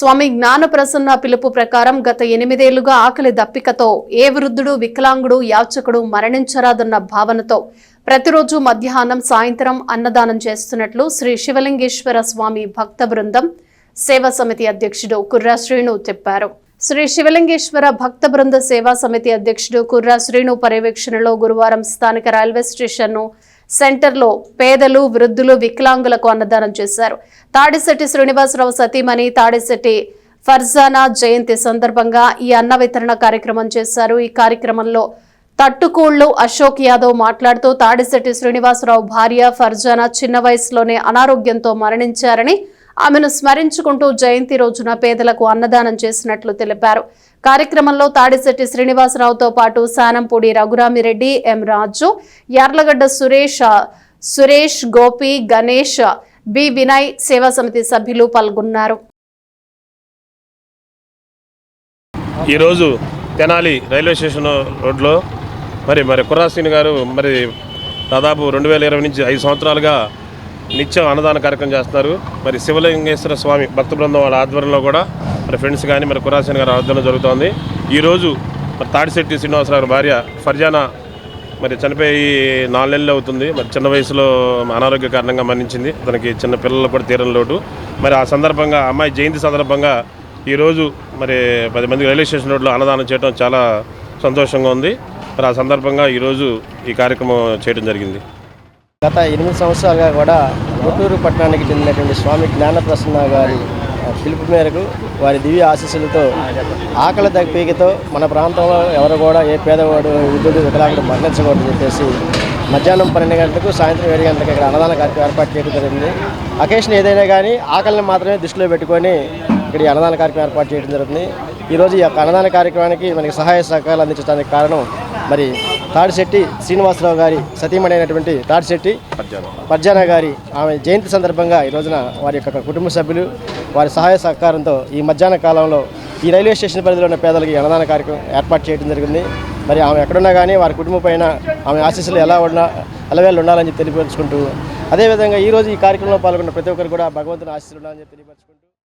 స్వామి జ్ఞానప్రసన్న పిలుపు ప్రకారం గత 8 ఏళ్లుగా ఆకలి దప్పికతో ఏ వృద్ధుడు, వికలాంగుడు, యాచకుడు మరణించరాదన్న భావనతో ప్రతిరోజు మధ్యాహ్నం, సాయంత్రం అన్నదానం చేస్తున్నట్లు శ్రీ శివలింగేశ్వర స్వామి భక్త బృందం సేవా సమితి అధ్యక్షుడు కుర్రా శ్రీను చెప్పారు. శ్రీ శివలింగేశ్వర భక్త బృంద సేవా సమితి అధ్యక్షుడు కుర్రా శ్రీను పర్యవేక్షణలో గురువారం స్థానిక రైల్వే స్టేషన్ను సెంటర్లో పేదలు, వృద్ధులు, వికలాంగులకు అన్నదానం చేశారు. తాడిశెట్టి శ్రీనివాసరావు సతీమణి తాడిశెట్టి ఫర్జానా జయంతి సందర్భంగా ఈ అన్న వితరణ కార్యక్రమం చేశారు. ఈ కార్యక్రమంలో తట్టుకూళ్లు అశోక్ యాదవ్ మాట్లాడుతూ తాడిశెట్టి శ్రీనివాసరావు భార్య ఫర్జానా చిన్న వయసులోనే అనారోగ్యంతో మరణించారని, ఆమెను స్మరించుకుంటూ జయంతి రోజున పేదలకు అన్నదానం చేసినట్లు తెలిపారు. కార్యక్రమంలో తాడిశెట్టి శ్రీనివాసరావుతో పాటు సానంపూడి రఘురామిరెడ్డి, ఎం రాజు, యార్లగడ్డ సురేష్, గోపి, గణేష్, బి వినయ్ సేవా సమితి సభ్యులు పాల్గొన్నారు. ఈరోజు తెనాలి రైల్వే స్టేషన్ రోడ్లో మరి కుర్రా శ్రీను గారు దాదాపు 2020 నుంచి 5 సంవత్సరాలుగా నిత్యం అన్నదాన కార్యక్రమం చేస్తున్నారు. శివలింగేశ్వర స్వామి భక్త బృందం వాళ్ళ ఆధ్వర్యంలో కూడా ఫ్రెండ్స్ కానీ కుర్రా శ్రీను గారి ఆధ్వర్యంలో జరుగుతోంది. ఈరోజు తాడిశెట్టి శ్రీనివాసరావు భార్య ఫర్జానా చనిపోయి 4 నెలలు అవుతుంది. చిన్న వయసులో అనారోగ్య కారణంగా మరణించింది. తనకి చిన్న పిల్లలు కూడా తీరని లోటు. ఆ సందర్భంగా అమ్మాయి జయంతి సందర్భంగా ఈరోజు 10 మంది రైల్వే స్టేషన్ రోడ్లో అన్నదానం చేయడం చాలా సంతోషంగా ఉంది. ఆ సందర్భంగా ఈరోజు ఈ కార్యక్రమం చేయడం జరిగింది. గత 8 సంవత్సరాలుగా కూడా గుంటూరు పట్టణానికి చెందినటువంటి స్వామి జ్ఞానప్రసన్న గారి పిలుపు మేరకు వారి దివ్య ఆశీస్సులతో ఆకలి దప్పికతో మన ప్రాంతంలో ఎవరు కూడా ఏ పేదవాడు, వృద్ధుడు, వికలాంగుడు మరణించకూడదని చెప్పేసి మధ్యాహ్నం 12 గంటలకు, సాయంత్రం 7 గంటలకు ఇక్కడ అన్నదాన కార్యక్రమం ఏర్పాటు చేయడం జరిగింది. అకేషన్ ఏదైనా కానీ ఆకలిని మాత్రమే దృష్టిలో పెట్టుకొని ఇక్కడ ఈ అన్నదాన కార్యక్రమం ఏర్పాటు చేయడం జరుగుతుంది. ఈరోజు ఈ యొక్క అన్నదాన కార్యక్రమానికి మనకి సహాయ సహకారాలు అందించడానికి కారణం తాడిశెట్టి శ్రీనివాసరావు గారి సతీమణి అయినటువంటి తాడిశెట్టి ఫర్జానా గారి ఆమె జయంతి సందర్భంగా ఈ రోజున వారి యొక్క కుటుంబ సభ్యులు వారి సహాయ సహకారంతో ఈ మధ్యాహ్న కాలంలో ఈ రైల్వే స్టేషన్ పరిధిలో ఉన్న పేదలకి అన్నదాన కార్యక్రమం ఏర్పాటు చేయడం జరిగింది. ఆమె ఎక్కడున్నా కానీ వారి కుటుంబం పైన ఆమె ఆశీస్సులు ఎలవేళ్ళు ఉండాలని చెప్పి తెలియపరుచుకుంటూ, అదేవిధంగా ఈరోజు ఈ కార్యక్రమంలో పాల్గొన్న ప్రతి ఒక్కరు కూడా భగవంతుని ఆశీస్సులు ఉండాలని చెప్పి తెలియపరుచుకుంటూ